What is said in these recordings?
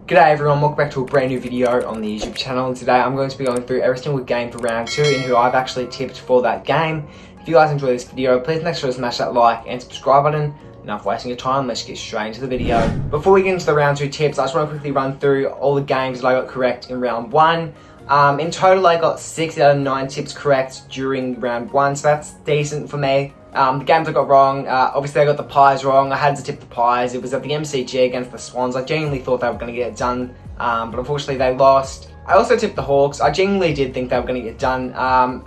G'day everyone, welcome back to a brand new video on the YouTube channel, and today I'm going to be going through every single game for round 2 and who I've actually tipped for that game. If you guys enjoy this video, please make sure to smash that like and subscribe button. Enough wasting your time, let's get straight into the video. Before we get into the round 2 tips, I just want to quickly run through all the games that I got correct in round 1. In total I got 6 out of 9 tips correct during round 1, so that's decent for me. The games I got wrong, obviously I got the Pies wrong. I had to tip the Pies. It was at the MCG against the Swans. I genuinely thought they were going to get it done, but unfortunately they lost. I also tipped the Hawks. I genuinely did think they were going to get it done.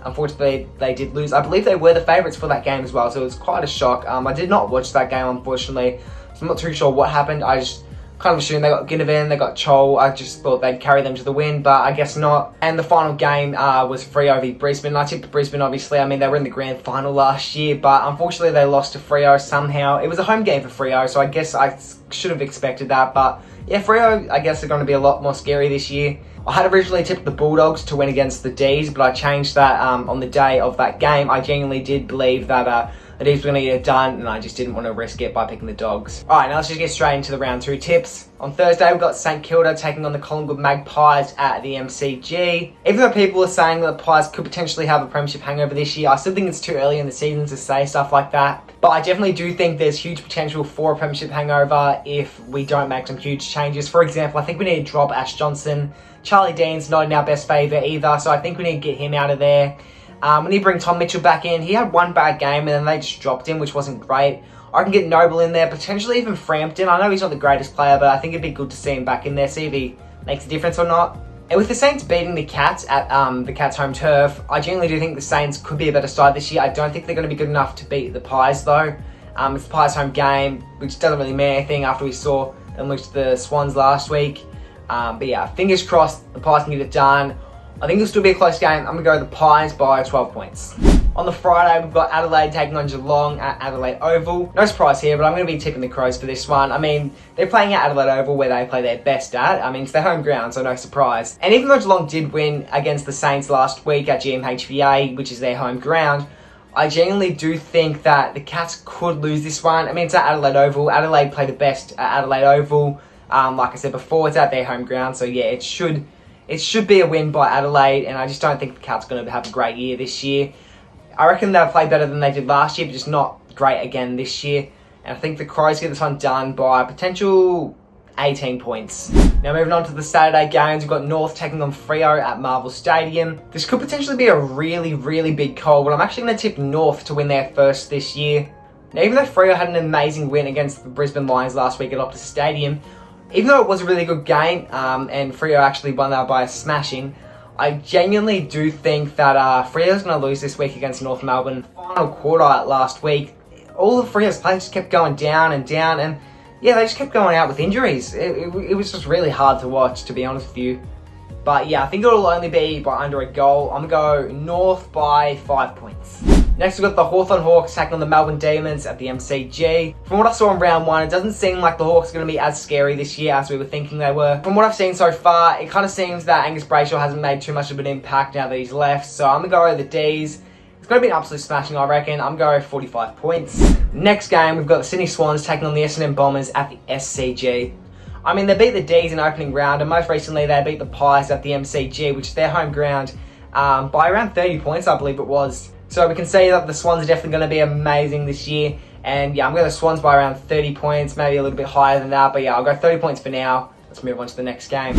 Unfortunately they did lose. I believe they were the favourites for that game as well, so it was quite a shock. I did not watch that game, unfortunately, so I'm not too sure what happened. I just kind of assumed they got Ginnivan, they got Chol. I just thought they'd carry them to the win, but I guess not. And the final game was Freo v Brisbane. I tipped Brisbane, obviously. I mean, they were in the grand final last year, but unfortunately they lost to Freo somehow. It was a home game for Freo, so I guess I should have expected that. But yeah, Freo, I guess, are going to be a lot more scary this year. I had originally tipped the Bulldogs to win against the D's, but I changed that on the day of that game. I genuinely did believe that the D's were going to get it done, and I just didn't want to risk it by picking the Dogs. Alright, now let's just get straight into the round 2 tips. On Thursday, we've got St Kilda taking on the Collingwood Magpies at the MCG. Even though people are saying that the Pies could potentially have a premiership hangover this year, I still think it's too early in the season to say stuff like that. But I definitely do think there's huge potential for a premiership hangover if we don't make some huge changes. For example, I think we need to drop Ash Johnson. Charlie Dean's not in our best favour either, so I think we need to get him out of there. We need to bring Tom Mitchell back in. He had one bad game and then they just dropped him, which wasn't great. I can get Noble in there, potentially even Frampton. I know he's not the greatest player, but I think it'd be good to see him back in there, see if he makes a difference or not. And with the Saints beating the Cats at the Cats' home turf, I genuinely do think the Saints could be a better side this year. I don't think they're going to be good enough to beat the Pies though. It's the Pies' home game, which doesn't really mean anything after we saw them lose to the Swans last week. But yeah, fingers crossed the Pies can get it done. I think it'll still be a close game. I'm going to go with the Pies by 12 points. On the Friday, we've got Adelaide taking on Geelong at Adelaide Oval. No surprise here, but I'm going to be tipping the Crows for this one. I mean, they're playing at Adelaide Oval where they play their best at. I mean, it's their home ground, so no surprise. And even though Geelong did win against the Saints last week at GMHBA, which is their home ground, I genuinely do think that the Cats could lose this one. I mean, it's at Adelaide Oval. Adelaide play the best at Adelaide Oval. Like I said before, it's at their home ground, so yeah, it should be a win by Adelaide, and I just don't think the Cats are going to have a great year this year. I reckon they'll play better than they did last year, but just not great again this year. And I think the Crows get this one done by a potential 18 points. Now moving on to the Saturday games, we've got North taking on Freo at Marvel Stadium. This could potentially be a really, really big call, but I'm actually going to tip North to win their first this year. Now even though Freo had an amazing win against the Brisbane Lions last week at Optus Stadium, even though it was a really good game, and Freo actually won that by a smashing, I genuinely do think that Freo's going to lose this week against North Melbourne. Final quarter last week, all of Freo's players just kept going down, and yeah, they just kept going out with injuries. It was just really hard to watch, to be honest with you. But yeah, I think it'll only be by under a goal. I'm going to go North by 5 points. Next, we've got the Hawthorn Hawks taking on the Melbourne Demons at the MCG. From what I saw in round 1, it doesn't seem like the Hawks are going to be as scary this year as we were thinking they were. From what I've seen so far, it kind of seems that Angus Brayshaw hasn't made too much of an impact now that he's left. So I'm going to go with the D's. It's going to be an absolute smashing, I reckon. I'm going to go 45 points. Next game, we've got the Sydney Swans taking on the Essendon Bombers at the SCG. I mean, they beat the D's in opening round, and most recently they beat the Pies at the MCG, which is their home ground, by around 30 points, I believe it was. So we can see that the Swans are definitely going to be amazing this year. And yeah, I'm going to Swans by around 30 points, maybe a little bit higher than that. But yeah, I'll go 30 points for now. Let's move on to the next game.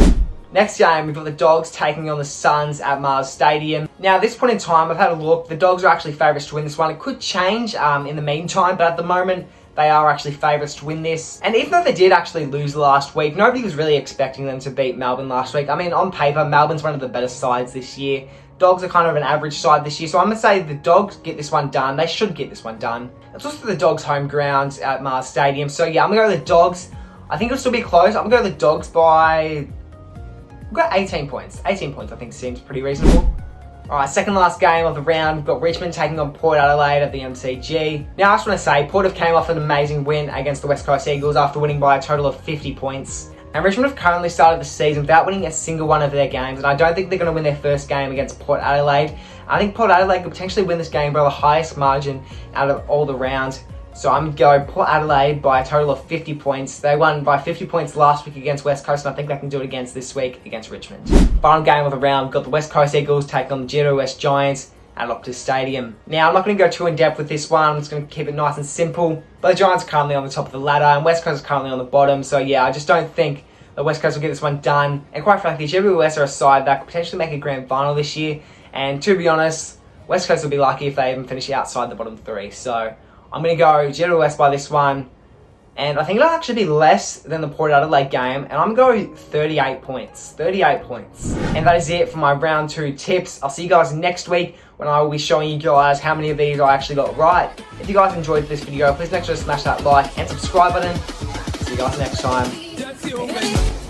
Next game, we've got the Dogs taking on the Suns at Mars Stadium. Now, at this point in time, I've had a look. The Dogs are actually favourites to win this one. It could change in the meantime, but at the moment, they are actually favourites to win this. And even though they did actually lose last week, nobody was really expecting them to beat Melbourne last week. I mean, on paper, Melbourne's one of the better sides this year. Dogs are kind of an average side this year, so I'm going to say the Dogs get this one done. They should get this one done. It's also the Dogs' home ground at Mars Stadium, so yeah, I'm going to go with the Dogs. I think it'll still be close. I'm going to go with the Dogs by... We've got 18 points. 18 points I think seems pretty reasonable. Alright, second last game of the round, we've got Richmond taking on Port Adelaide at the MCG. Now I just want to say, Port have came off an amazing win against the West Coast Eagles after winning by a total of 50 points. And Richmond have currently started the season without winning a single one of their games, and I don't think they're going to win their first game against Port Adelaide. I think Port Adelaide could potentially win this game by the highest margin out of all the rounds. So I'm going to go Port Adelaide by a total of 50 points. They won by 50 points last week against West Coast, and I think they can do it again this week against Richmond. Final game of the round, we've got the West Coast Eagles taking on the GWS Giants at Optus Stadium. Now, I'm not going to go too in-depth with this one. I'm just going to keep it nice and simple. But the Giants are currently on the top of the ladder, and West Coast is currently on the bottom. So yeah, I just don't think the West Coast will get this one done. And quite frankly, GWS are a side that could potentially make a grand final this year. And to be honest, West Coast will be lucky if they even finish outside the bottom three. So I'm going to go GWS by this one. And I think it'll actually be less than the Port Adelaide game. And I'm going to go 38 points. 38 points. And that is it for my round 2 tips. I'll see you guys next week when I will be showing you guys how many of these I actually got right. If you guys enjoyed this video, please make sure to smash that like and subscribe button. See you guys next time.